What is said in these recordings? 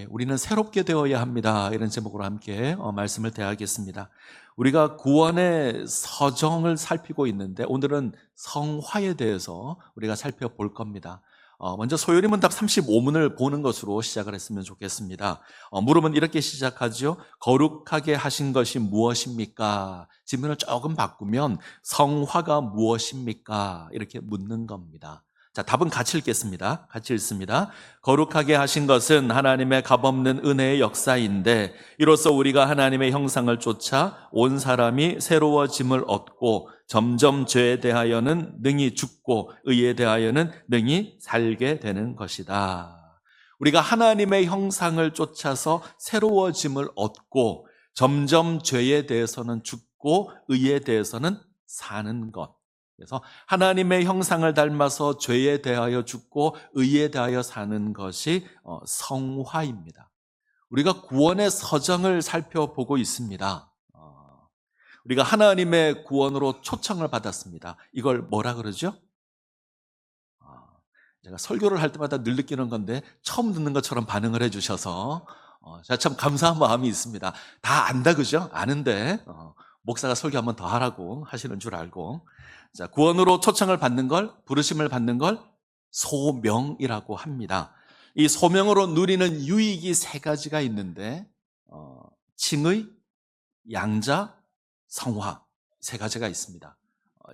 우리는 새롭게 되어야 합니다. 이런 제목으로 함께 말씀을 대하겠습니다. 우리가 구원의 서정을 살피고 있는데 오늘은 성화에 대해서 우리가 살펴볼 겁니다. 먼저 소요리 문답 35문을 보는 것으로 시작을 했으면 좋겠습니다. 물음은 이렇게 시작하죠. 거룩하게 하신 것이 무엇입니까? 질문을 조금 바꾸면 성화가 무엇입니까? 이렇게 묻는 겁니다. 자, 답은 같이 읽겠습니다. 같이 읽습니다. 거룩하게 하신 것은 하나님의 값없는 은혜의 역사인데 이로써 우리가 하나님의 형상을 쫓아 온 사람이 새로워짐을 얻고 점점 죄에 대하여는 능히 죽고 의에 대하여는 능히 살게 되는 것이다. 우리가 하나님의 형상을 쫓아서 새로워짐을 얻고 점점 죄에 대해서는 죽고 의에 대해서는 사는 것. 그래서 하나님의 형상을 닮아서 죄에 대하여 죽고 의에 대하여 사는 것이 성화입니다. 우리가 구원의 서정을 살펴보고 있습니다. 우리가 하나님의 구원으로 초청을 받았습니다. 이걸 뭐라 그러죠? 제가 설교를 할 때마다 늘 느끼는 건데 처음 듣는 것처럼 반응을 해주셔서 제가 참 감사한 마음이 있습니다. 다 안다 그죠? 아는데 목사가 설교 한번 더 하라고 하시는 줄 알고. 자, 구원으로 초청을 받는 걸, 부르심을 받는 걸 소명이라고 합니다. 이 소명으로 누리는 유익이 세 가지가 있는데 칭의, 양자, 성화 세 가지가 있습니다.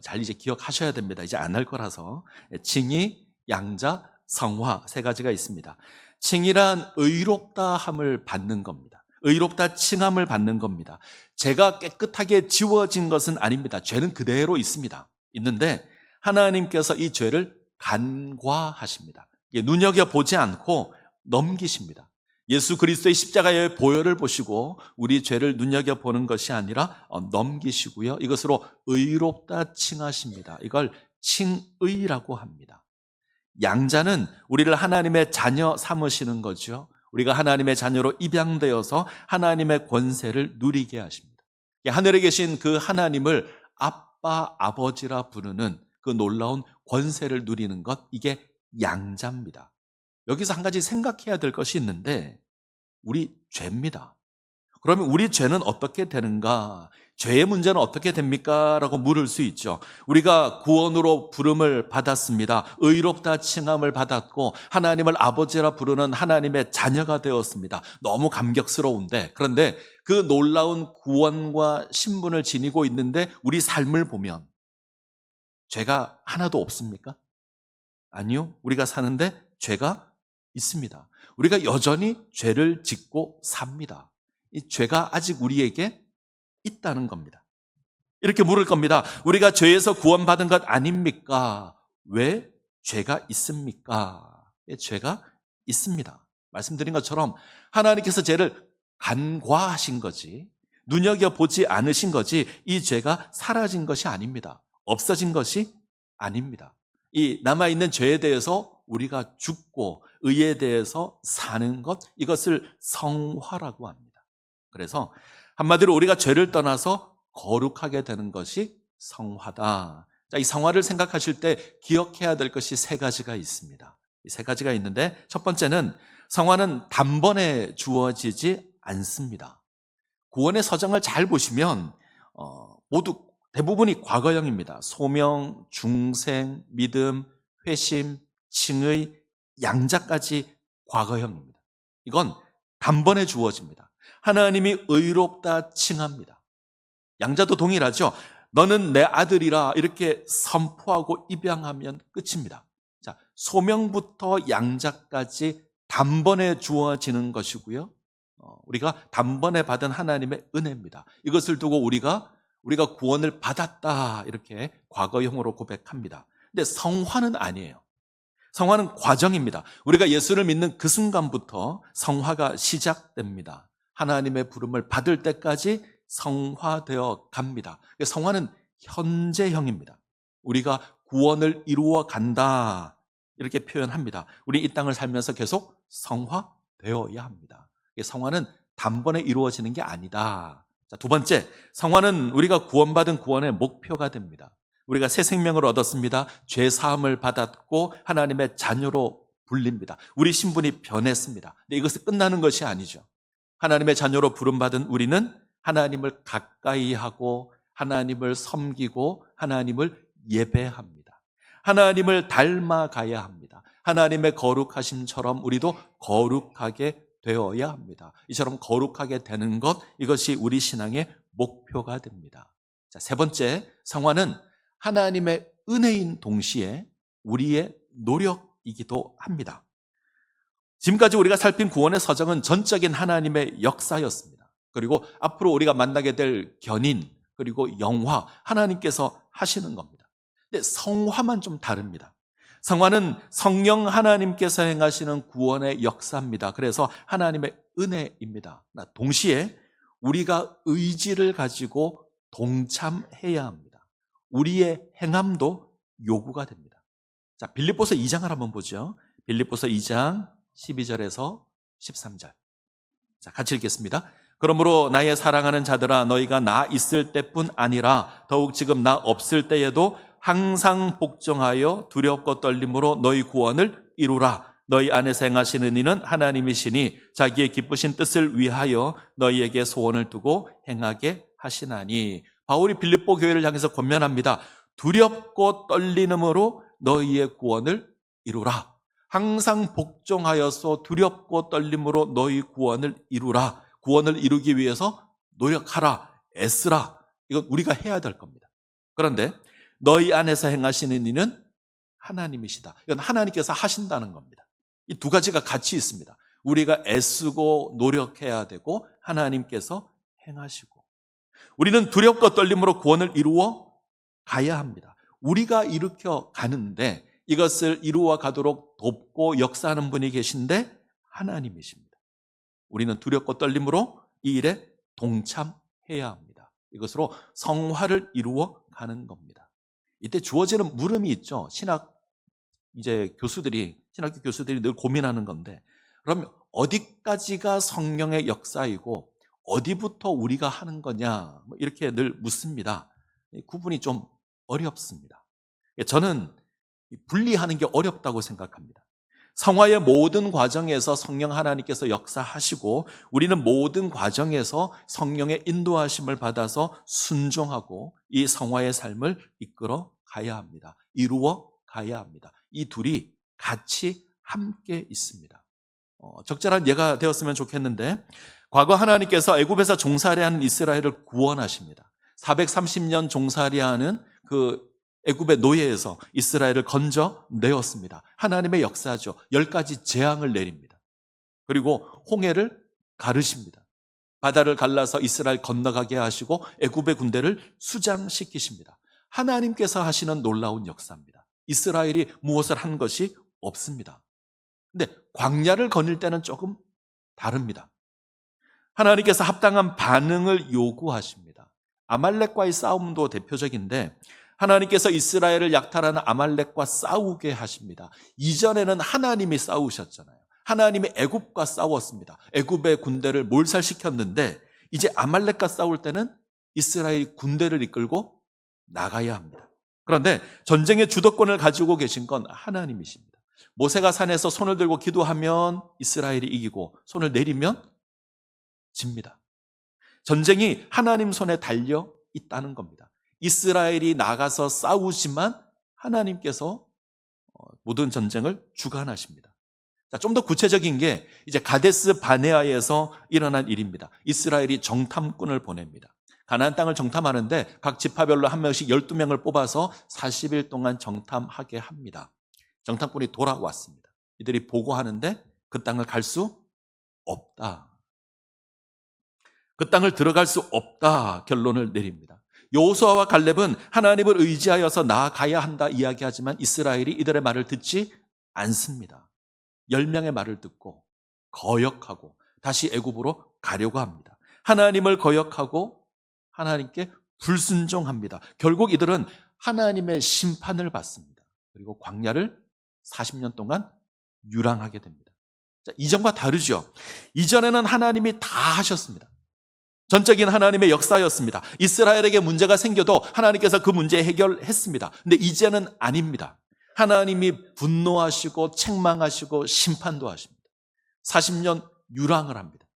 잘 이제 기억하셔야 됩니다. 이제 안 할 거라서. 칭의, 양자, 성화 세 가지가 있습니다. 칭이란 의롭다함을 받는 겁니다. 의롭다 칭함을 받는 겁니다. 죄가 깨끗하게 지워진 것은 아닙니다. 죄는 그대로 있는데 하나님께서 이 죄를 간과하십니다. 눈여겨보지 않고 넘기십니다. 예수 그리스도의 십자가의 보혈을 보시고 우리 죄를 눈여겨보는 것이 아니라 넘기시고요. 이것으로 의롭다 칭하십니다. 이걸 칭의라고 합니다. 양자는 우리를 하나님의 자녀 삼으시는 거죠. 우리가 하나님의 자녀로 입양되어서 하나님의 권세를 누리게 하십니다. 하늘에 계신 그 하나님을 아빠, 아버지라 부르는 그 놀라운 권세를 누리는 것, 이게 양자입니다. 여기서 한 가지 생각해야 될 것이 있는데 우리 죄입니다. 그러면 우리 죄는 어떻게 되는가? 죄의 문제는 어떻게 됩니까? 라고 물을 수 있죠. 우리가 구원으로 부름을 받았습니다. 의롭다 칭함을 받았고 하나님을 아버지라 부르는 하나님의 자녀가 되었습니다. 너무 감격스러운데, 그런데 그 놀라운 구원과 신분을 지니고 있는데 우리 삶을 보면 죄가 하나도 없습니까? 아니요. 우리가 사는데 죄가 있습니다. 우리가 여전히 죄를 짓고 삽니다. 이 죄가 아직 우리에게 있다는 겁니다. 이렇게 물을 겁니다. 우리가 죄에서 구원받은 것 아닙니까? 왜 죄가 있습니까? 죄가 있습니다. 말씀드린 것처럼 하나님께서 죄를 간과하신 거지, 눈여겨보지 않으신 거지, 이 죄가 사라진 것이 아닙니다. 없어진 것이 아닙니다. 이 남아있는 죄에 대해서 우리가 죽고 의에 대해서 사는 것, 이것을 성화라고 합니다. 그래서 한마디로 우리가 죄를 떠나서 거룩하게 되는 것이 성화다. 자, 이 성화를 생각하실 때 기억해야 될 것이 세 가지가 있습니다. 이 세 가지가 있는데 첫 번째는 성화는 단번에 주어지지 않습니다. 구원의 서정을 잘 보시면 모두 대부분이 과거형입니다. 소명, 중생, 믿음, 회심, 칭의, 양자까지 과거형입니다. 이건 단번에 주어집니다. 하나님이 의롭다 칭합니다. 양자도 동일하죠. 너는 내 아들이라 이렇게 선포하고 입양하면 끝입니다. 자, 소명부터 양자까지 단번에 주어지는 것이고요. 우리가 단번에 받은 하나님의 은혜입니다. 이것을 두고 우리가 구원을 받았다, 이렇게 과거형으로 고백합니다. 근데 성화는 아니에요. 성화는 과정입니다. 우리가 예수를 믿는 그 순간부터 성화가 시작됩니다. 하나님의 부름을 받을 때까지 성화되어 갑니다. 성화는 현재형입니다. 우리가 구원을 이루어 간다, 이렇게 표현합니다. 우리 이 땅을 살면서 계속 성화되어야 합니다. 성화는 단번에 이루어지는 게 아니다. 자, 두 번째, 성화는 우리가 구원받은 구원의 목표가 됩니다. 우리가 새 생명을 얻었습니다. 죄 사함을 받았고 하나님의 자녀로 불립니다. 우리 신분이 변했습니다. 근데 이것은 끝나는 것이 아니죠. 하나님의 자녀로 부름받은 우리는 하나님을 가까이 하고 하나님을 섬기고 하나님을 예배합니다. 하나님을 닮아가야 합니다. 하나님의 거룩하심처럼 우리도 거룩하게 되어야 합니다. 이처럼 거룩하게 되는 것, 이것이 우리 신앙의 목표가 됩니다. 자, 세 번째, 성화는 하나님의 은혜인 동시에 우리의 노력이기도 합니다. 지금까지 우리가 살핀 구원의 서정은 전적인 하나님의 역사였습니다. 그리고 앞으로 우리가 만나게 될 견인, 그리고 영화, 하나님께서 하시는 겁니다. 근데 성화만 좀 다릅니다. 성화는 성령 하나님께서 행하시는 구원의 역사입니다. 그래서 하나님의 은혜입니다. 동시에 우리가 의지를 가지고 동참해야 합니다. 우리의 행함도 요구가 됩니다. 자, 빌립보서 2장을 한번 보죠. 빌립보서 2장 12절에서 13절. 자, 같이 읽겠습니다. 그러므로 나의 사랑하는 자들아, 너희가 나 있을 때뿐 아니라 더욱 지금 나 없을 때에도 항상 복종하여 두렵고 떨림으로 너희 구원을 이루라. 너희 안에서 행하시는 이는 하나님이시니 자기의 기쁘신 뜻을 위하여 너희에게 소원을 두고 행하게 하시나니. 바울이 빌립보 교회를 향해서 권면합니다. 두렵고 떨림으로 너희의 구원을 이루라. 항상 복종하여서 두렵고 떨림으로 너희 구원을 이루라. 구원을 이루기 위해서 노력하라, 애쓰라. 이건 우리가 해야 될 겁니다. 그런데 너희 안에서 행하시는 이는 하나님이시다. 이건 하나님께서 하신다는 겁니다. 이 두 가지가 같이 있습니다. 우리가 애쓰고 노력해야 되고 하나님께서 행하시고. 우리는 두렵고 떨림으로 구원을 이루어 가야 합니다. 우리가 일으켜 가는데 이것을 이루어 가도록 돕고 역사하는 분이 계신데 하나님이십니다. 우리는 두렵고 떨림으로 이 일에 동참해야 합니다. 이것으로 성화를 이루어 가는 겁니다. 이때 주어지는 물음이 있죠. 신학교 교수들이 늘 고민하는 건데, 그럼 어디까지가 성령의 역사이고 어디부터 우리가 하는 거냐, 이렇게 늘 묻습니다. 구분이 좀 어렵습니다. 저는 분리하는 게 어렵다고 생각합니다. 성화의 모든 과정에서 성령 하나님께서 역사하시고 우리는 모든 과정에서 성령의 인도하심을 받아서 순종하고 이 성화의 삶을 이끌어 가야 합니다. 이루어 가야 합니다. 이 둘이 같이 함께 있습니다. 적절한 예가 되었으면 좋겠는데, 과거 하나님께서 애굽에서 종살이하는 이스라엘을 구원하십니다. 430년 종살이하는 그 애굽의 노예에서 이스라엘을 건져내었습니다. 하나님의 역사죠. 10가지 재앙을 내립니다. 그리고 홍해를 가르십니다. 바다를 갈라서 이스라엘 건너가게 하시고 애굽의 군대를 수장시키십니다. 하나님께서 하시는 놀라운 역사입니다. 이스라엘이 무엇을 한 것이 없습니다. 근데 광야를 거닐 때는 조금 다릅니다. 하나님께서 합당한 반응을 요구하십니다. 아말렉과의 싸움도 대표적인데 하나님께서 이스라엘을 약탈하는 아말렉과 싸우게 하십니다. 이전에는 하나님이 싸우셨잖아요. 하나님이 애굽과 싸웠습니다. 애굽의 군대를 몰살시켰는데 이제 아말렉과 싸울 때는 이스라엘 군대를 이끌고 나가야 합니다. 그런데 전쟁의 주도권을 가지고 계신 건 하나님이십니다. 모세가 산에서 손을 들고 기도하면 이스라엘이 이기고 손을 내리면 집니다. 전쟁이 하나님 손에 달려 있다는 겁니다. 이스라엘이 나가서 싸우지만 하나님께서 모든 전쟁을 주관하십니다. 좀 더 구체적인 게 이제 가데스 바네아에서 일어난 일입니다. 이스라엘이 정탐꾼을 보냅니다. 가나안 땅을 정탐하는데 각 지파별로 한 명씩 12명을 뽑아서 40일 동안 정탐하게 합니다. 정탐꾼이 돌아왔습니다. 이들이 보고하는데 그 땅을 갈 수 없다. 그 땅을 들어갈 수 없다 결론을 내립니다. 여호수아와 갈렙은 하나님을 의지하여서 나아가야 한다 이야기하지만 이스라엘이 이들의 말을 듣지 않습니다. 10명의 말을 듣고 거역하고 다시 애굽으로 가려고 합니다. 하나님을 거역하고 하나님께 불순종합니다. 결국 이들은 하나님의 심판을 받습니다. 그리고 광야를 40년 동안 유랑하게 됩니다. 이전과 다르죠. 이전에는 하나님이 다 하셨습니다. 전적인 하나님의 역사였습니다. 이스라엘에게 문제가 생겨도 하나님께서 그 문제 해결했습니다. 근데 이제는 아닙니다. 하나님이 분노하시고 책망하시고 심판도 하십니다. 40년 유랑을 합니다.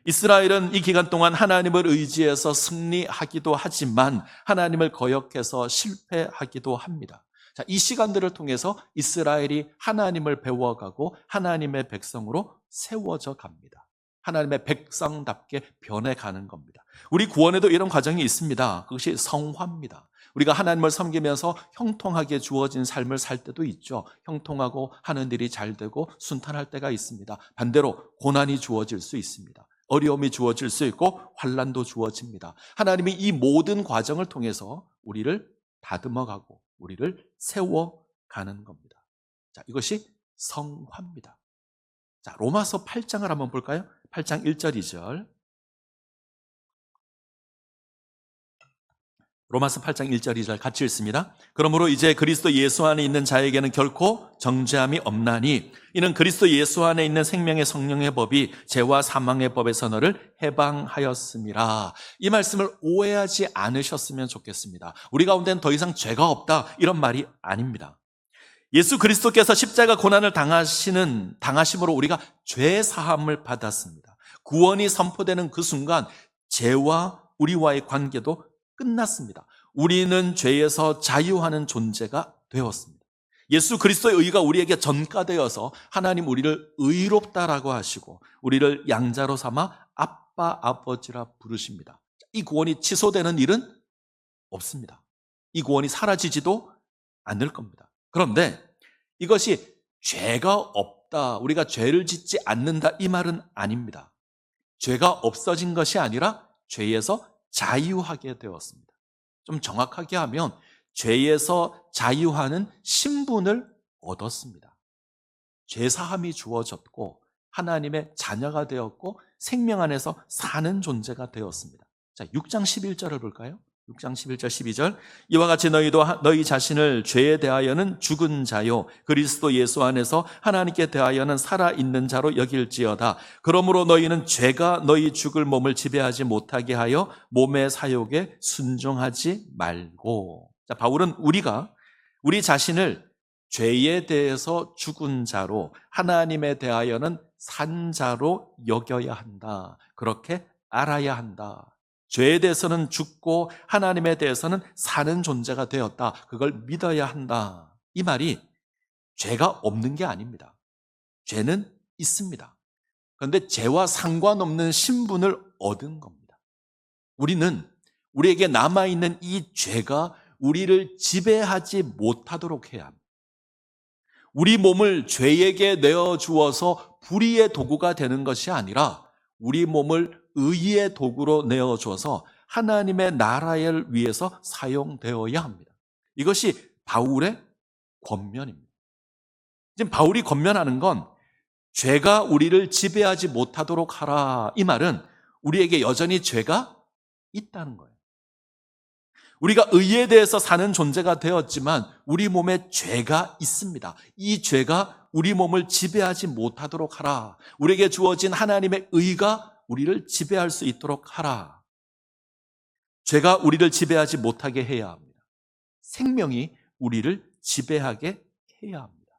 이스라엘은 이 기간 동안 하나님을 의지해서 승리하기도 하지만 하나님을 거역해서 실패하기도 합니다. 자, 이 시간들을 통해서 이스라엘이 하나님을 배워가고 하나님의 백성으로 세워져 갑니다. 하나님의 백성답게 변해가는 겁니다. 우리 구원에도 이런 과정이 있습니다. 그것이 성화입니다. 우리가 하나님을 섬기면서 형통하게 주어진 삶을 살 때도 있죠. 형통하고 하는 일이 잘 되고 순탄할 때가 있습니다. 반대로 고난이 주어질 수 있습니다. 어려움이 주어질 수 있고 환난도 주어집니다. 하나님이 이 모든 과정을 통해서 우리를 다듬어가고 우리를 세워가는 겁니다. 자, 이것이 성화입니다. 자, 로마서 8장을 한번 볼까요? 8장 1절 2절. 로마서 8장 1절 2절 같이 읽습니다. 그러므로 이제 그리스도 예수 안에 있는 자에게는 결코 정죄함이 없나니 이는 그리스도 예수 안에 있는 생명의 성령의 법이 죄와 사망의 법에서 너를 해방하였음이라. 이 말씀을 오해하지 않으셨으면 좋겠습니다. 우리 가운데는 더 이상 죄가 없다 이런 말이 아닙니다. 예수 그리스도께서 십자가 고난을 당하심으로 우리가 죄 사함을 받았습니다. 구원이 선포되는 그 순간 죄와 우리와의 관계도 끝났습니다. 우리는 죄에서 자유하는 존재가 되었습니다. 예수 그리스도의 의가 우리에게 전가되어서 하나님 우리를 의롭다라고 하시고 우리를 양자로 삼아 아빠 아버지라 부르십니다. 이 구원이 취소되는 일은 없습니다. 이 구원이 사라지지도 않을 겁니다. 그런데 이것이 죄가 없다, 우리가 죄를 짓지 않는다 이 말은 아닙니다. 죄가 없어진 것이 아니라 죄에서 자유하게 되었습니다. 좀 정확하게 하면 죄에서 자유하는 신분을 얻었습니다. 죄사함이 주어졌고 하나님의 자녀가 되었고 생명 안에서 사는 존재가 되었습니다. 자, 6장 11절을 볼까요? 6장 11절 12절. 이와 같이 너희도 너희 자신을 죄에 대하여는 죽은 자요 그리스도 예수 안에서 하나님께 대하여는 살아있는 자로 여길지어다. 그러므로 너희는 죄가 너희 죽을 몸을 지배하지 못하게 하여 몸의 사욕에 순종하지 말고. 자, 바울은 우리 자신을 죄에 대해서 죽은 자로 하나님에 대하여는 산 자로 여겨야 한다. 그렇게 알아야 한다. 죄에 대해서는 죽고 하나님에 대해서는 사는 존재가 되었다. 그걸 믿어야 한다. 이 말이 죄가 없는 게 아닙니다. 죄는 있습니다. 그런데 죄와 상관없는 신분을 얻은 겁니다. 우리에게 남아있는 이 죄가 우리를 지배하지 못하도록 해야 합니다. 우리 몸을 죄에게 내어주어서 불의의 도구가 되는 것이 아니라 우리 몸을 의의 도구로 내어줘서 하나님의 나라를 위해서 사용되어야 합니다. 이것이 바울의 권면입니다. 지금 바울이 권면하는 건 죄가 우리를 지배하지 못하도록 하라. 이 말은 우리에게 여전히 죄가 있다는 거예요. 우리가 의에 대해서 사는 존재가 되었지만 우리 몸에 죄가 있습니다. 이 죄가 우리 몸을 지배하지 못하도록 하라. 우리에게 주어진 하나님의 의가 우리를 지배할 수 있도록 하라. 죄가 우리를 지배하지 못하게 해야 합니다. 생명이 우리를 지배하게 해야 합니다.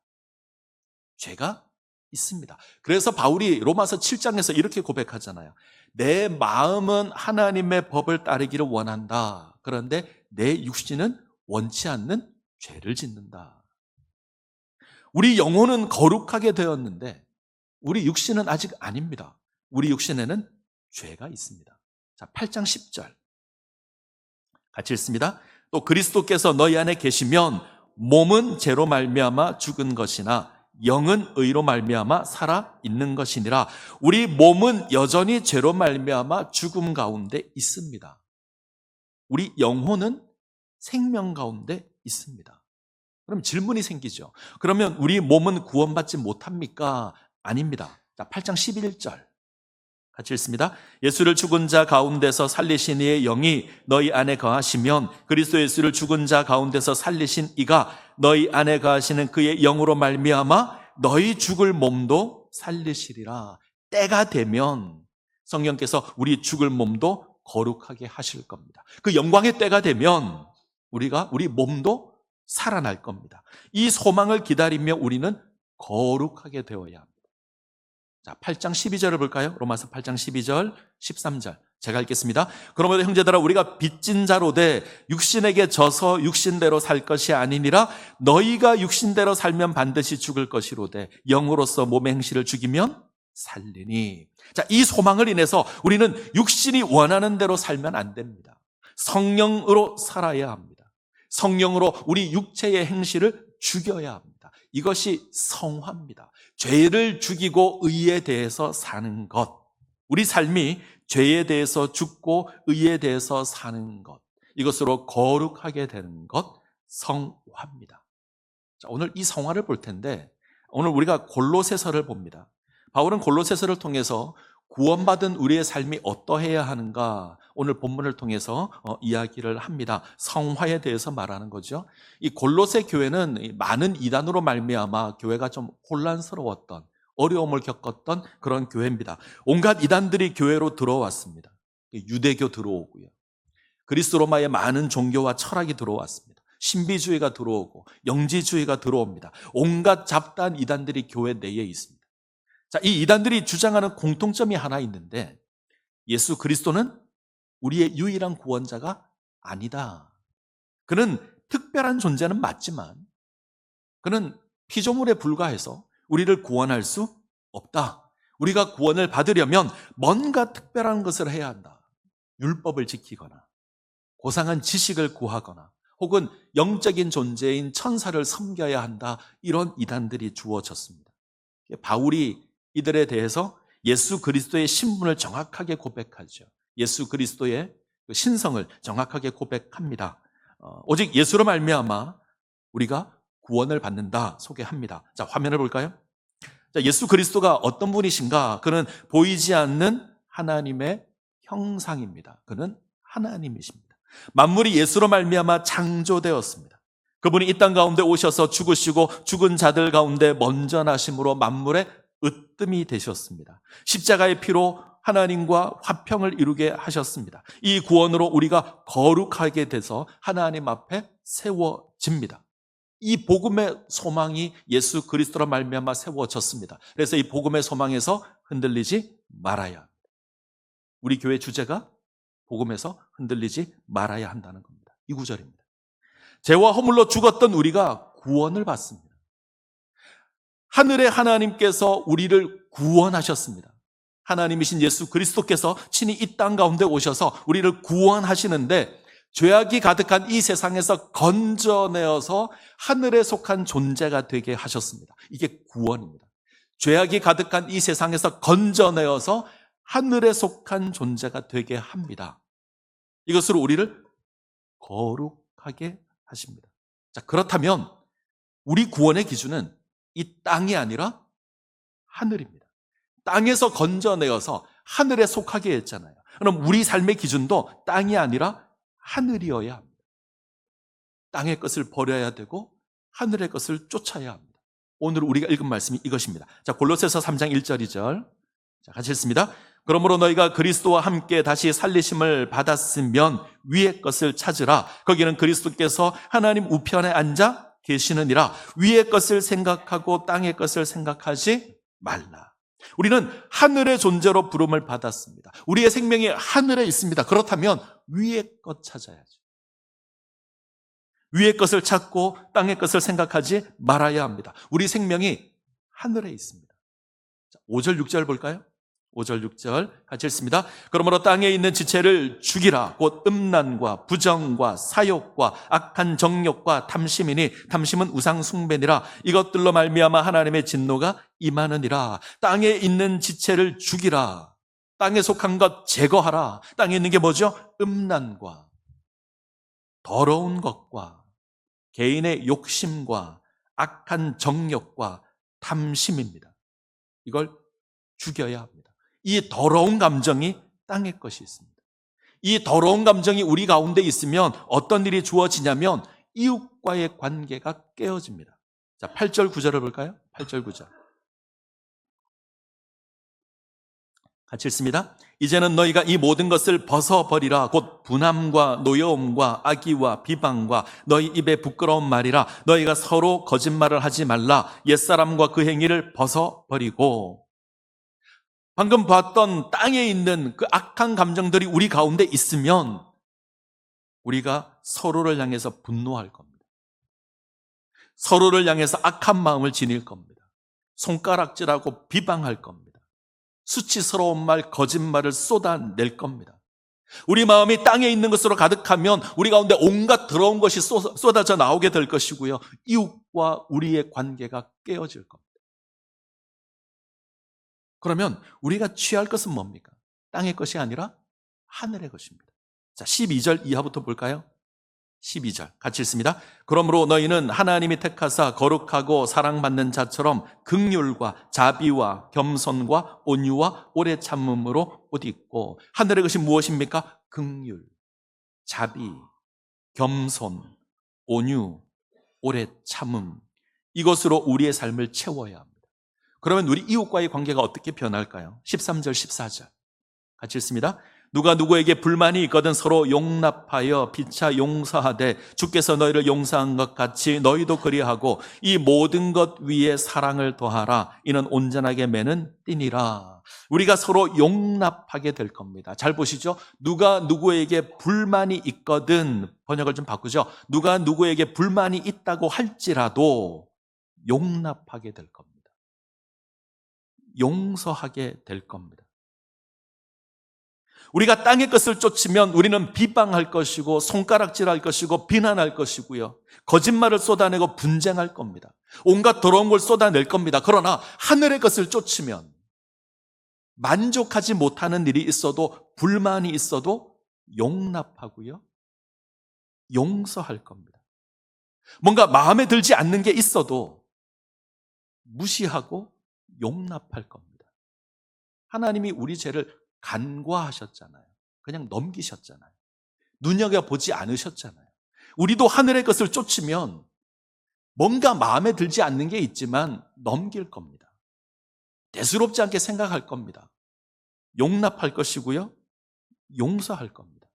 죄가 있습니다. 그래서 바울이 로마서 7장에서 이렇게 고백하잖아요. 내 마음은 하나님의 법을 따르기를 원한다. 그런데 내 육신은 원치 않는 죄를 짓는다. 우리 영혼은 거룩하게 되었는데 우리 육신은 아직 아닙니다. 우리 육신에는 죄가 있습니다. 자, 8장 10절 같이 읽습니다. 또 그리스도께서 너희 안에 계시면 몸은 죄로 말미암아 죽은 것이나 영은 의로 말미암아 살아 있는 것이니라. 우리 몸은 여전히 죄로 말미암아 죽음 가운데 있습니다. 우리 영혼은 생명 가운데 있습니다. 그럼 질문이 생기죠. 그러면 우리 몸은 구원받지 못합니까? 아닙니다. 자, 8장 11절 같이 읽습니다. 예수를 죽은 자 가운데서 살리신 이의 영이 너희 안에 거하시면 그리스도 예수를 죽은 자 가운데서 살리신 이가 너희 안에 거하시는 그의 영으로 말미암아 너희 죽을 몸도 살리시리라. 때가 되면 성령께서 우리 죽을 몸도 거룩하게 하실 겁니다. 그 영광의 때가 되면 우리 몸도 살아날 겁니다. 이 소망을 기다리며 우리는 거룩하게 되어야 합니다. 자, 8장 12절을 볼까요? 로마서 8장 12절, 13절. 제가 읽겠습니다. 그러므로 형제들아 우리가 빚진 자로 돼 육신에게 져서 육신대로 살 것이 아니니라 너희가 육신대로 살면 반드시 죽을 것이로되 영으로서 몸의 행실을 죽이면 살리니. 자, 이 소망을 인해서 우리는 육신이 원하는 대로 살면 안 됩니다. 성령으로 살아야 합니다. 성령으로 우리 육체의 행실을 죽여야 합니다. 이것이 성화입니다. 죄를 죽이고 의에 대해서 사는 것. 우리 삶이 죄에 대해서 죽고 의에 대해서 사는 것. 이것으로 거룩하게 되는 것, 성화입니다. 자, 오늘 이 성화를 볼 텐데 오늘 우리가 골로새서를 봅니다. 바울은 골로새서를 통해서 구원받은 우리의 삶이 어떠해야 하는가 오늘 본문을 통해서 이야기를 합니다. 성화에 대해서 말하는 거죠. 이 골로새 교회는 많은 이단으로 말미암아 교회가 좀 혼란스러웠던 어려움을 겪었던 그런 교회입니다. 온갖 이단들이 교회로 들어왔습니다. 유대교 들어오고요. 그리스 로마의 많은 종교와 철학이 들어왔습니다. 신비주의가 들어오고 영지주의가 들어옵니다. 온갖 잡다한 이단들이 교회 내에 있습니다. 자, 이 이단들이 주장하는 공통점이 하나 있는데 예수 그리스도는 우리의 유일한 구원자가 아니다. 그는 특별한 존재는 맞지만 그는 피조물에 불과해서 우리를 구원할 수 없다. 우리가 구원을 받으려면 뭔가 특별한 것을 해야 한다. 율법을 지키거나 고상한 지식을 구하거나 혹은 영적인 존재인 천사를 섬겨야 한다. 이런 이단들이 주어졌습니다. 바울이 이들에 대해서 예수 그리스도의 신분을 정확하게 고백하죠. 예수 그리스도의 신성을 정확하게 고백합니다. 오직 예수로 말미암아 우리가 구원을 받는다 소개합니다. 자, 화면을 볼까요? 자, 예수 그리스도가 어떤 분이신가? 그는 보이지 않는 하나님의 형상입니다. 그는 하나님이십니다. 만물이 예수로 말미암아 창조되었습니다. 그분이 이 땅 가운데 오셔서 죽으시고 죽은 자들 가운데 먼저 나심으로 만물의 으뜸이 되셨습니다. 십자가의 피로 하나님과 화평을 이루게 하셨습니다. 이 구원으로 우리가 거룩하게 돼서 하나님 앞에 세워집니다. 이 복음의 소망이 예수 그리스도로 말미암아 세워졌습니다. 그래서 이 복음의 소망에서 흔들리지 말아야 합니다. 우리 교회 주제가 복음에서 흔들리지 말아야 한다는 겁니다. 이 구절입니다. 죄와 허물로 죽었던 우리가 구원을 받습니다. 하늘의 하나님께서 우리를 구원하셨습니다. 하나님이신 예수 그리스도께서 친히 이 땅 가운데 오셔서 우리를 구원하시는데 죄악이 가득한 이 세상에서 건져내어서 하늘에 속한 존재가 되게 하셨습니다. 이게 구원입니다. 죄악이 가득한 이 세상에서 건져내어서 하늘에 속한 존재가 되게 합니다. 이것으로 우리를 거룩하게 하십니다. 자, 그렇다면 우리 구원의 기준은 이 땅이 아니라 하늘입니다. 땅에서 건져내어서 하늘에 속하게 했잖아요. 그럼 우리 삶의 기준도 땅이 아니라 하늘이어야 합니다. 땅의 것을 버려야 되고 하늘의 것을 쫓아야 합니다. 오늘 우리가 읽은 말씀이 이것입니다. 자, 골로새서 3장 1절 2절. 자, 같이 읽습니다. 그러므로 너희가 그리스도와 함께 다시 살리심을 받았으면 위의 것을 찾으라. 거기는 그리스도께서 하나님 우편에 앉아 계시느니라. 위의 것을 생각하고 땅의 것을 생각하지 말라. 우리는 하늘의 존재로 부름을 받았습니다. 우리의 생명이 하늘에 있습니다. 그렇다면 위의 것 찾아야죠. 위의 것을 찾고 땅의 것을 생각하지 말아야 합니다. 우리 생명이 하늘에 있습니다. 5절 6절 볼까요? 5절 6절 같이 읽습니다. 그러므로 땅에 있는 지체를 죽이라. 곧 음란과 부정과 사욕과 악한 정욕과 탐심이니 탐심은 우상 숭배니라. 이것들로 말미암아 하나님의 진노가 임하느니라. 땅에 있는 지체를 죽이라. 땅에 속한 것 제거하라. 땅에 있는 게 뭐죠? 음란과 더러운 것과 개인의 욕심과 악한 정욕과 탐심입니다. 이걸 죽여야 합니다. 이 더러운 감정이 땅의 것이 있습니다. 이 더러운 감정이 우리 가운데 있으면 어떤 일이 주어지냐면 이웃과의 관계가 깨어집니다. 자, 8절 9절을 볼까요? 8절 9절. 같이 읽습니다. 이제는 너희가 이 모든 것을 벗어버리라. 곧 분함과 노여움과 악의와 비방과 너희 입에 부끄러운 말이라. 너희가 서로 거짓말을 하지 말라. 옛사람과 그 행위를 벗어버리고. 방금 봤던 땅에 있는 그 악한 감정들이 우리 가운데 있으면 우리가 서로를 향해서 분노할 겁니다. 서로를 향해서 악한 마음을 지닐 겁니다. 손가락질하고 비방할 겁니다. 수치스러운 말, 거짓말을 쏟아낼 겁니다. 우리 마음이 땅에 있는 것으로 가득하면 우리 가운데 온갖 더러운 것이 쏟아져 나오게 될 것이고요. 이웃과 우리의 관계가 깨어질 겁니다. 그러면 우리가 취할 것은 뭡니까? 땅의 것이 아니라 하늘의 것입니다. 자, 12절 이하부터 볼까요? 12절 같이 읽습니다. 그러므로 너희는 하나님이 택하사 거룩하고 사랑받는 자처럼 긍휼과 자비와 겸손과 온유와 오래 참음으로 옷 입고. 하늘의 것이 무엇입니까? 긍휼, 자비, 겸손, 온유, 오래 참음. 이것으로 우리의 삶을 채워야 합니다. 그러면 우리 이웃과의 관계가 어떻게 변할까요? 13절, 14절 같이 읽습니다. 누가 누구에게 불만이 있거든 서로 용납하여 피차 용서하되 주께서 너희를 용서한 것 같이 너희도 그리하고 이 모든 것 위에 사랑을 더하라. 이는 온전하게 매는 띠니라. 우리가 서로 용납하게 될 겁니다. 잘 보시죠. 누가 누구에게 불만이 있거든, 번역을 좀 바꾸죠. 누가 누구에게 불만이 있다고 할지라도 용납하게 될 겁니다. 용서하게 될 겁니다. 우리가 땅의 것을 쫓으면 우리는 비방할 것이고 손가락질할 것이고 비난할 것이고요. 거짓말을 쏟아내고 분쟁할 겁니다. 온갖 더러운 걸 쏟아낼 겁니다. 그러나 하늘의 것을 쫓으면 만족하지 못하는 일이 있어도, 불만이 있어도 용납하고요. 용서할 겁니다. 뭔가 마음에 들지 않는 게 있어도 무시하고 용납할 겁니다. 하나님이 우리 죄를 간과하셨잖아요. 그냥 넘기셨잖아요. 눈여겨보지 않으셨잖아요. 우리도 하늘의 것을 쫓으면 뭔가 마음에 들지 않는 게 있지만 넘길 겁니다. 대수롭지 않게 생각할 겁니다. 용납할 것이고요. 용서할 겁니다.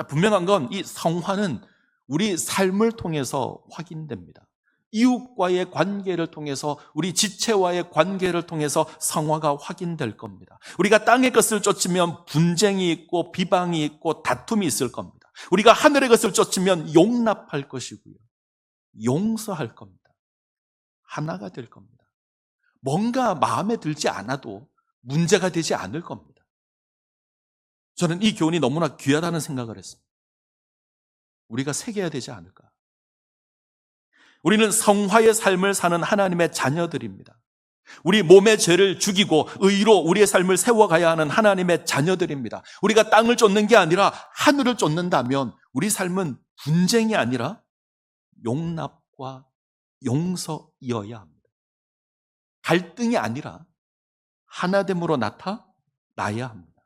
분명한 건 이 성화는 우리 삶을 통해서 확인됩니다. 이웃과의 관계를 통해서, 우리 지체와의 관계를 통해서 성화가 확인될 겁니다. 우리가 땅의 것을 쫓으면 분쟁이 있고 비방이 있고 다툼이 있을 겁니다. 우리가 하늘의 것을 쫓으면 용납할 것이고요. 용서할 겁니다. 하나가 될 겁니다. 뭔가 마음에 들지 않아도 문제가 되지 않을 겁니다. 저는 이 교훈이 너무나 귀하다는 생각을 했습니다. 우리가 새겨야 되지 않을까? 우리는 성화의 삶을 사는 하나님의 자녀들입니다. 우리 몸의 죄를 죽이고 의로 우리의 삶을 세워가야 하는 하나님의 자녀들입니다. 우리가 땅을 쫓는 게 아니라 하늘을 쫓는다면 우리 삶은 분쟁이 아니라 용납과 용서이어야 합니다. 갈등이 아니라 하나됨으로 나타나야 합니다.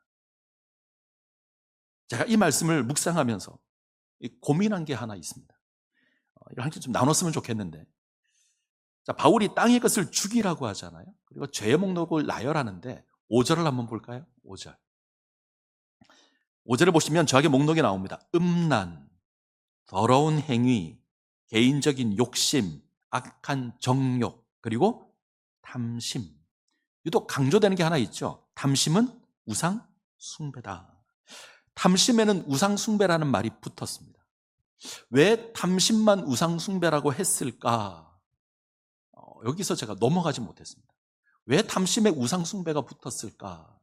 제가 이 말씀을 묵상하면서 고민한 게 하나 있습니다. 이걸 함께 좀 나눴으면 좋겠는데, 자, 바울이 땅의 것을 죽이라고 하잖아요. 그리고 죄의 목록을 나열하는데 5절을 한번 볼까요? 5절. 5절을 보시면 저에게 목록이 나옵니다. 음란, 더러운 행위, 개인적인 욕심, 악한 정욕, 그리고 탐심. 유독 강조되는 게 하나 있죠. 탐심은 우상 숭배다. 탐심에는 우상 숭배라는 말이 붙었습니다. 왜 탐심만 우상 숭배라고 했을까? 여기서 제가 넘어가지 못했습니다. 왜 탐심에 우상 숭배가 붙었을까?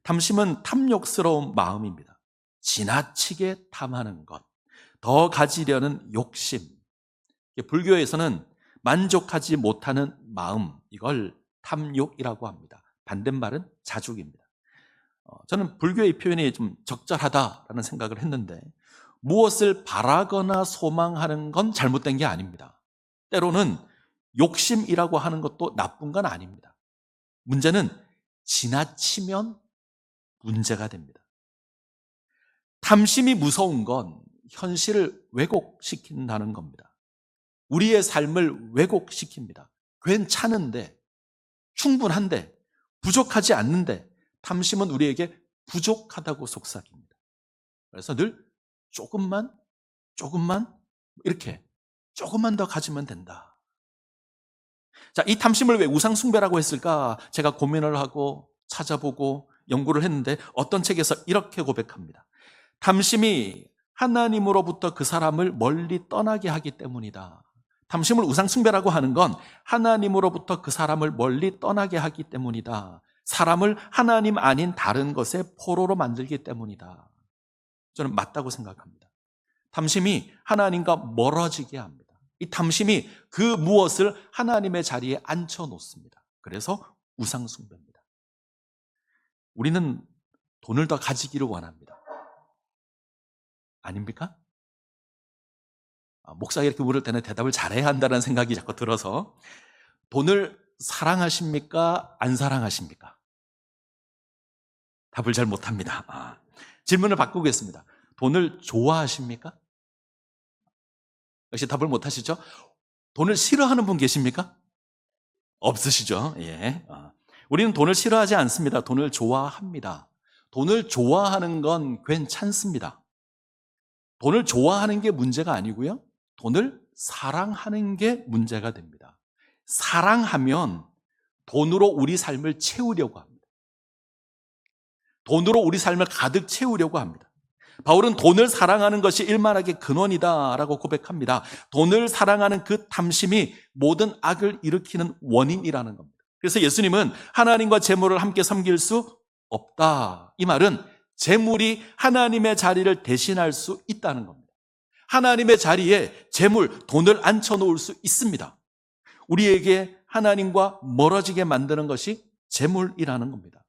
탐심은 탐욕스러운 마음입니다. 지나치게 탐하는 것, 더 가지려는 욕심. 불교에서는 만족하지 못하는 마음, 이걸 탐욕이라고 합니다. 반대말은 자족입니다. 저는 불교의 표현이 좀 적절하다라는 생각을 했는데, 무엇을 바라거나 소망하는 건 잘못된 게 아닙니다. 때로는 욕심이라고 하는 것도 나쁜 건 아닙니다. 문제는 지나치면 문제가 됩니다. 탐심이 무서운 건 현실을 왜곡시킨다는 겁니다. 우리의 삶을 왜곡시킵니다. 괜찮은데, 충분한데 부족하지 않는데 탐심은 우리에게 부족하다고 속삭입니다. 그래서 늘 조금만 이렇게 조금만 더 가지면 된다. 자, 이 탐심을 왜 우상숭배라고 했을까? 제가 고민을 하고 찾아보고 연구를 했는데 어떤 책에서 이렇게 고백합니다. 탐심이 하나님으로부터 그 사람을 멀리 떠나게 하기 때문이다. 탐심을 우상숭배라고 하는 건 하나님으로부터 그 사람을 멀리 떠나게 하기 때문이다. 사람을 하나님 아닌 다른 것의 포로로 만들기 때문이다. 저는 맞다고 생각합니다. 탐심이 하나님과 멀어지게 합니다. 이 탐심이 그 무엇을 하나님의 자리에 앉혀놓습니다. 그래서 우상숭배입니다. 우리는 돈을 더 가지기를 원합니다. 아닙니까? 목사가 이렇게 물을 때는 대답을 잘해야 한다는 생각이 자꾸 들어서, 돈을 사랑하십니까? 안 사랑하십니까? 답을 잘 못합니다. 질문을 바꾸겠습니다. 돈을 좋아하십니까? 역시 답을 못하시죠? 돈을 싫어하는 분 계십니까? 없으시죠? 예. 우리는 돈을 싫어하지 않습니다. 돈을 좋아합니다. 돈을 좋아하는 건 괜찮습니다. 돈을 좋아하는 게 문제가 아니고요. 돈을 사랑하는 게 문제가 됩니다. 사랑하면 돈으로 우리 삶을 채우려고 합니다. 돈으로 우리 삶을 가득 채우려고 합니다. 바울은 돈을 사랑하는 것이 일만하게 근원이다라고 고백합니다. 돈을 사랑하는 그 탐심이 모든 악을 일으키는 원인이라는 겁니다. 그래서 예수님은 하나님과 재물을 함께 섬길 수 없다. 이 말은 재물이 하나님의 자리를 대신할 수 있다는 겁니다. 하나님의 자리에 재물, 돈을 앉혀놓을 수 있습니다. 우리에게 하나님과 멀어지게 만드는 것이 재물이라는 겁니다.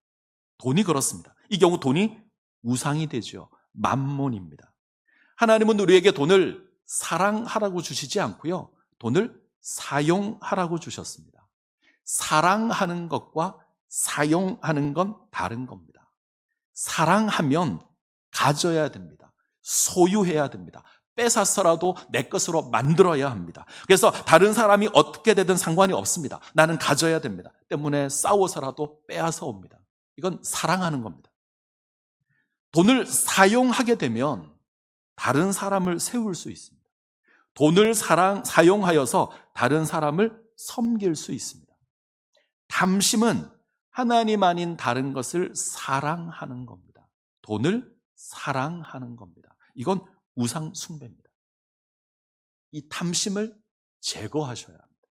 돈이 그렇습니다. 이 경우 돈이 우상이 되죠. 맘몬입니다. 하나님은 우리에게 돈을 사랑하라고 주시지 않고요. 돈을 사용하라고 주셨습니다. 사랑하는 것과 사용하는 건 다른 겁니다. 사랑하면 가져야 됩니다. 소유해야 됩니다. 뺏어서라도 내 것으로 만들어야 합니다. 그래서 다른 사람이 어떻게 되든 상관이 없습니다. 나는 가져야 됩니다. 때문에 싸워서라도 빼앗아 옵니다. 이건 사랑하는 겁니다. 돈을 사용하게 되면 다른 사람을 세울 수 있습니다. 돈을 사용하여서 다른 사람을 섬길 수 있습니다. 탐심은 하나님 아닌 다른 것을 사랑하는 겁니다. 돈을 사랑하는 겁니다. 이건 우상 숭배입니다. 이 탐심을 제거하셔야 합니다.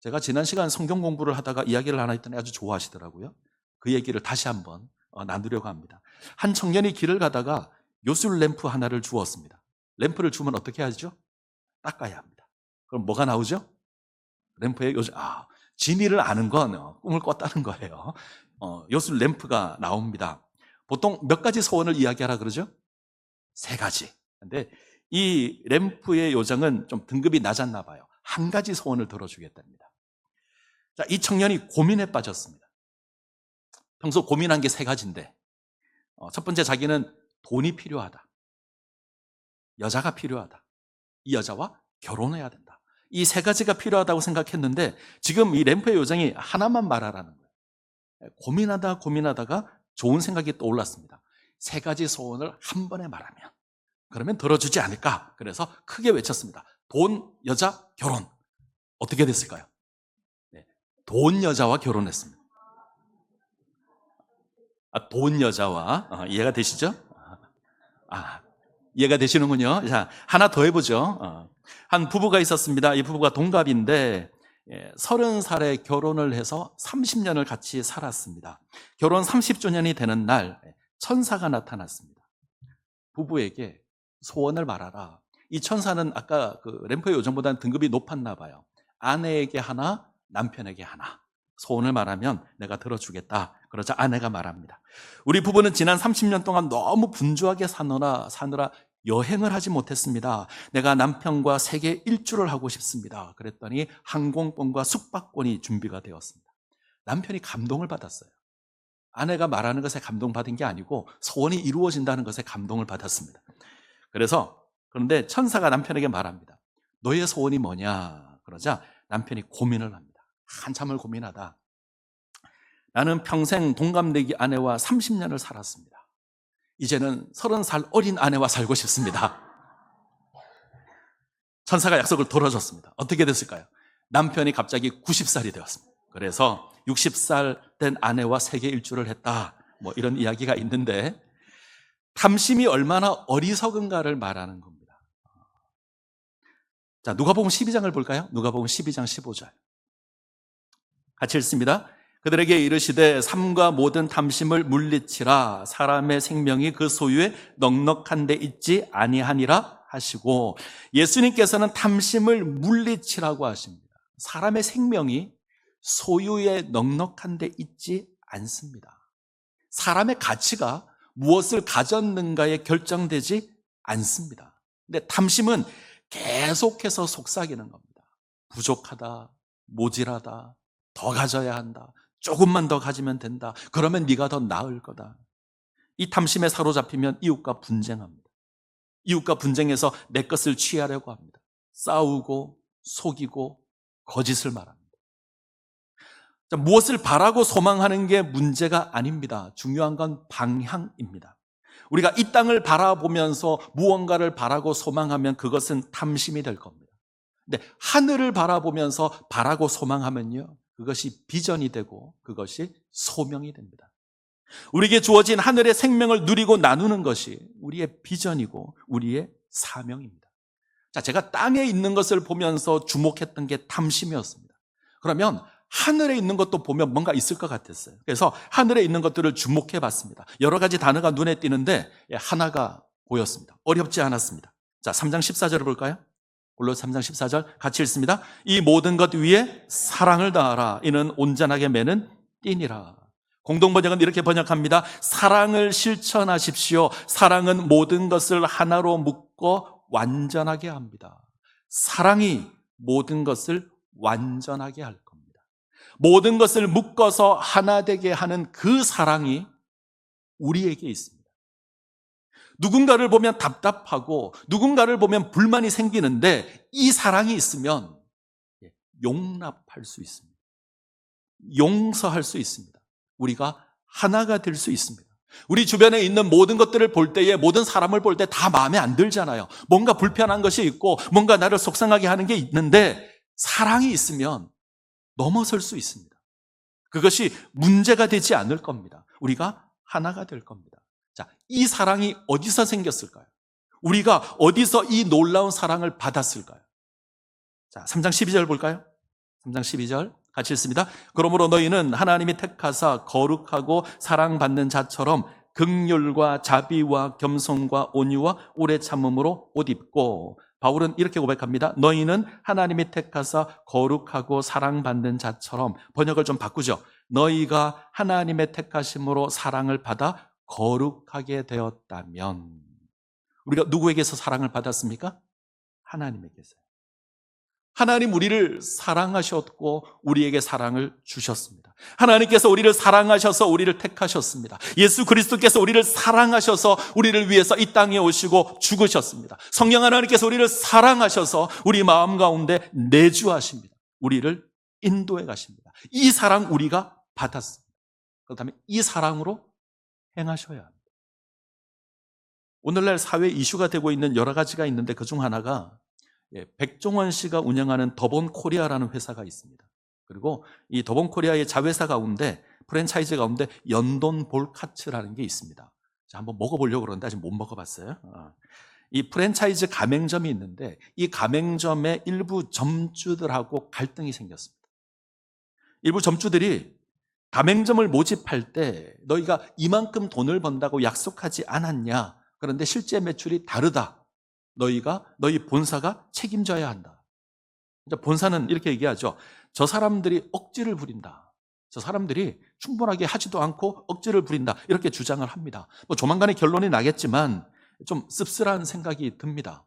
제가 지난 시간 성경 공부를 하다가 이야기를 하나 했더니 아주 좋아하시더라고요. 그 얘기를 다시 한번 나누려고 합니다. 한 청년이 길을 가다가 요술 램프 하나를 주었습니다. 램프를 주면 어떻게 하죠? 닦아야 합니다. 그럼 뭐가 나오죠? 램프에 진리를 아는 건 꿈을 꿨다는 거예요. 요술 램프가 나옵니다. 보통 몇 가지 소원을 이야기하라 그러죠? 3가지. 근데 이 램프의 요정은 좀 등급이 낮았나 봐요. 1가지 소원을 들어주겠답니다. 자, 이 청년이 고민에 빠졌습니다. 평소 고민한 게 3가지인데, 첫 번째, 자기는 돈이 필요하다. 여자가 필요하다. 이 여자와 결혼해야 된다. 이 3가지가 필요하다고 생각했는데 지금 이 램프의 요정이 하나만 말하라는 거예요. 고민하다가 좋은 생각이 떠올랐습니다. 3가지 소원을 한 번에 말하면 그러면 들어주지 않을까? 그래서 크게 외쳤습니다. 돈, 여자, 결혼. 어떻게 됐을까요? 네, 돈 여자와 결혼했습니다. 돈 여자와 이해가 되시죠? 이해가 되시는군요. 자, 하나 더 해보죠. 한 부부가 있었습니다. 이 부부가 동갑인데 30살에 결혼을 해서 30년을 같이 살았습니다. 결혼 30주년이 되는 날 천사가 나타났습니다. 부부에게 소원을 말하라. 이 천사는 아까 그 램프의 요정보다는 등급이 높았나 봐요. 아내에게 하나, 남편에게 하나. 소원을 말하면 내가 들어주겠다. 그러자 아내가 말합니다. 우리 부부는 지난 30년 동안 너무 분주하게 사느라 여행을 하지 못했습니다. 내가 남편과 세계 일주를 하고 싶습니다. 그랬더니 항공권과 숙박권이 준비가 되었습니다. 남편이 감동을 받았어요. 아내가 말하는 것에 감동받은 게 아니고 소원이 이루어진다는 것에 감동을 받았습니다. 그런데 천사가 남편에게 말합니다. 너의 소원이 뭐냐? 그러자 남편이 고민을 합니다. 한참을 고민하다 나는 평생 동갑내기 아내와 30년을 살았습니다. 이제는 30살 어린 아내와 살고 싶습니다. 천사가 약속을 돌아줬습니다. 어떻게 됐을까요? 남편이 갑자기 90살이 되었습니다. 그래서 60살 된 아내와 세계 일주를 했다. 뭐 이런 이야기가 있는데, 탐심이 얼마나 어리석은가를 말하는 겁니다. 자, 누가복음 12장을 볼까요? 누가복음 12장 15절. 같이 읽습니다. 그들에게 이르시되 삼가 모든 탐심을 물리치라. 사람의 생명이 그 소유에 넉넉한 데 있지 아니하니라 하시고, 예수님께서는 탐심을 물리치라고 하십니다. 사람의 생명이 소유에 넉넉한 데 있지 않습니다. 사람의 가치가 무엇을 가졌는가에 결정되지 않습니다. 근데 탐심은 계속해서 속삭이는 겁니다. 부족하다, 모질하다, 더 가져야 한다, 조금만 더 가지면 된다, 그러면 네가 더 나을 거다. 이 탐심에 사로잡히면 이웃과 분쟁합니다. 이웃과 분쟁해서 내 것을 취하려고 합니다. 싸우고 속이고 거짓을 말합니다. 자, 무엇을 바라고 소망하는 게 문제가 아닙니다. 중요한 건 방향입니다. 우리가 이 땅을 바라보면서 무언가를 바라고 소망하면 그것은 탐심이 될 겁니다. 근데 하늘을 바라보면서 바라고 소망하면요, 그것이 비전이 되고 그것이 소명이 됩니다. 우리에게 주어진 하늘의 생명을 누리고 나누는 것이 우리의 비전이고 우리의 사명입니다. 자, 제가 땅에 있는 것을 보면서 주목했던 게 탐심이었습니다. 그러면 하늘에 있는 것도 보면 뭔가 있을 것 같았어요. 그래서 하늘에 있는 것들을 주목해 봤습니다. 여러 가지 단어가 눈에 띄는데 하나가 보였습니다. 어렵지 않았습니다. 자, 3장 14절을 볼까요? 골로새 3장 14절 같이 읽습니다. 이 모든 것 위에 사랑을 다하라. 이는 온전하게 매는 띠니라. 공동번역은 이렇게 번역합니다. 사랑을 실천하십시오. 사랑은 모든 것을 하나로 묶어 완전하게 합니다. 사랑이 모든 것을 완전하게 할 겁니다. 모든 것을 묶어서 하나 되게 하는 그 사랑이 우리에게 있습니다. 누군가를 보면 답답하고 누군가를 보면 불만이 생기는데 이 사랑이 있으면 용납할 수 있습니다. 용서할 수 있습니다. 우리가 하나가 될 수 있습니다. 우리 주변에 있는 모든 것들을 볼 때에, 모든 사람을 볼 때 다 마음에 안 들잖아요. 뭔가 불편한 것이 있고 뭔가 나를 속상하게 하는 게 있는데, 사랑이 있으면 넘어설 수 있습니다. 그것이 문제가 되지 않을 겁니다. 우리가 하나가 될 겁니다. 자, 이 사랑이 어디서 생겼을까요? 우리가 어디서 이 놀라운 사랑을 받았을까요? 자, 3장 12절 볼까요? 3장 12절 같이 읽습니다. 그러므로 너희는 하나님이 택하사 거룩하고 사랑받는 자처럼 긍휼과 자비와 겸손과 온유와 오래 참음으로 옷 입고, 바울은 이렇게 고백합니다. 너희는 하나님이 택하사 거룩하고 사랑받는 자처럼, 번역을 좀 바꾸죠. 너희가 하나님의 택하심으로 사랑을 받아 거룩하게 되었다면. 우리가 누구에게서 사랑을 받았습니까? 하나님에게서요. 하나님 우리를 사랑하셨고 우리에게 사랑을 주셨습니다. 하나님께서 우리를 사랑하셔서 우리를 택하셨습니다. 예수 그리스도께서 우리를 사랑하셔서 우리를 위해서 이 땅에 오시고 죽으셨습니다. 성령 하나님께서 우리를 사랑하셔서 우리 마음 가운데 내주하십니다. 우리를 인도해 가십니다. 이 사랑 우리가 받았습니다. 그렇다면 이 사랑으로 행하셔야 합니다. 오늘날 사회 이슈가 되고 있는 여러 가지가 있는데 그중 하나가 백종원 씨가 운영하는 더본코리아라는 회사가 있습니다. 그리고 이 더본코리아의 자회사 가운데, 프랜차이즈 가운데 연돈볼카츠라는 게 있습니다. 자, 한번 먹어보려고 그러는데 아직 못 먹어봤어요. 이 프랜차이즈 가맹점이 있는데 이 가맹점의 일부 점주들하고 갈등이 생겼습니다. 일부 점주들이 가맹점을 모집할 때 너희가 이만큼 돈을 번다고 약속하지 않았냐? 그런데 실제 매출이 다르다. 너희 본사가 책임져야 한다. 본사는 이렇게 얘기하죠. 저 사람들이 억지를 부린다. 저 사람들이 충분하게 하지도 않고 억지를 부린다. 이렇게 주장을 합니다. 조만간에 결론이 나겠지만 좀 씁쓸한 생각이 듭니다.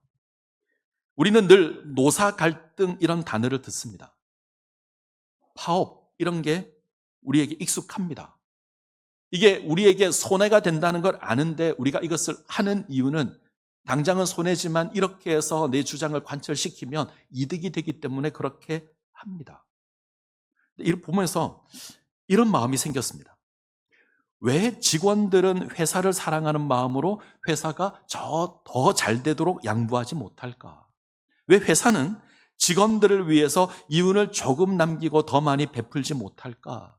우리는 늘 노사 갈등 이런 단어를 듣습니다. 파업 이런 게 우리에게 익숙합니다. 이게 우리에게 손해가 된다는 걸 아는데 우리가 이것을 하는 이유는 당장은 손해지만 이렇게 해서 내 주장을 관철시키면 이득이 되기 때문에 그렇게 합니다. 이를 보면서 이런 마음이 생겼습니다. 왜 직원들은 회사를 사랑하는 마음으로 회사가 더 잘 되도록 양보하지 못할까? 왜 회사는 직원들을 위해서 이윤을 조금 남기고 더 많이 베풀지 못할까?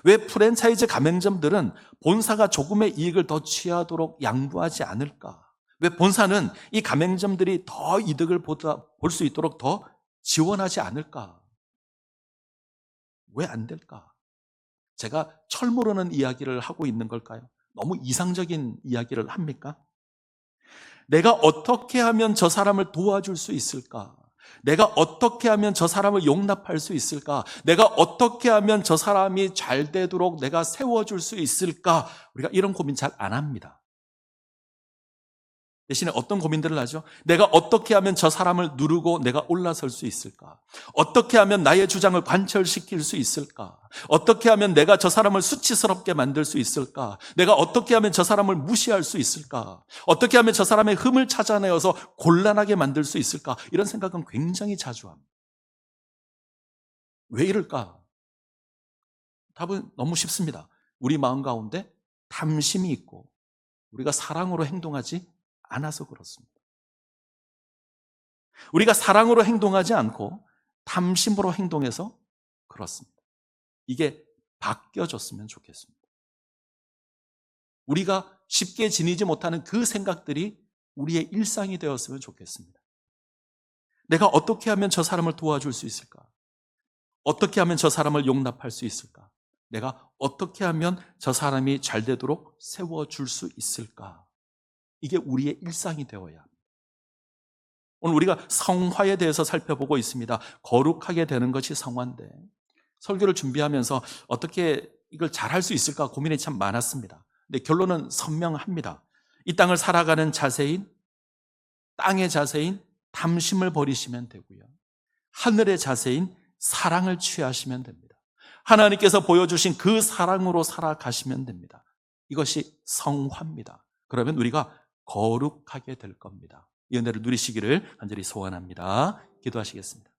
왜 프랜차이즈 가맹점들은 본사가 조금의 이익을 더 취하도록 양보하지 않을까? 왜 본사는 이 가맹점들이 더 이득을 볼 수 있도록 더 지원하지 않을까? 왜 안 될까? 제가 철모르는 이야기를 하고 있는 걸까요? 너무 이상적인 이야기를 합니까? 내가 어떻게 하면 저 사람을 도와줄 수 있을까? 내가 어떻게 하면 저 사람을 용납할 수 있을까? 내가 어떻게 하면 저 사람이 잘 되도록 내가 세워줄 수 있을까? 우리가 이런 고민 잘 안 합니다. 대신에 어떤 고민들을 하죠? 내가 어떻게 하면 저 사람을 누르고 내가 올라설 수 있을까? 어떻게 하면 나의 주장을 관철시킬 수 있을까? 어떻게 하면 내가 저 사람을 수치스럽게 만들 수 있을까? 내가 어떻게 하면 저 사람을 무시할 수 있을까? 어떻게 하면 저 사람의 흠을 찾아내어서 곤란하게 만들 수 있을까? 이런 생각은 굉장히 자주 합니다. 왜 이럴까? 답은 너무 쉽습니다. 우리 마음 가운데 탐심이 있고 우리가 사랑으로 행동하지 않아서 그렇습니다. 우리가 사랑으로 행동하지 않고 탐심으로 행동해서 그렇습니다. 이게 바뀌어졌으면 좋겠습니다. 우리가 쉽게 지니지 못하는 그 생각들이 우리의 일상이 되었으면 좋겠습니다. 내가 어떻게 하면 저 사람을 도와줄 수 있을까? 어떻게 하면 저 사람을 용납할 수 있을까? 내가 어떻게 하면 저 사람이 잘 되도록 세워줄 수 있을까? 이게 우리의 일상이 되어야 합니다. 오늘 우리가 성화에 대해서 살펴보고 있습니다. 거룩하게 되는 것이 성화인데 설교를 준비하면서 어떻게 이걸 잘할 수 있을까 고민이 참 많았습니다. 근데 결론은 선명합니다. 이 땅을 살아가는 자세인, 땅의 자세인 탐심을 버리시면 되고요. 하늘의 자세인 사랑을 취하시면 됩니다. 하나님께서 보여주신 그 사랑으로 살아가시면 됩니다. 이것이 성화입니다. 그러면 우리가 거룩하게 될 겁니다. 이 은혜를 누리시기를 간절히 소원합니다. 기도하시겠습니다.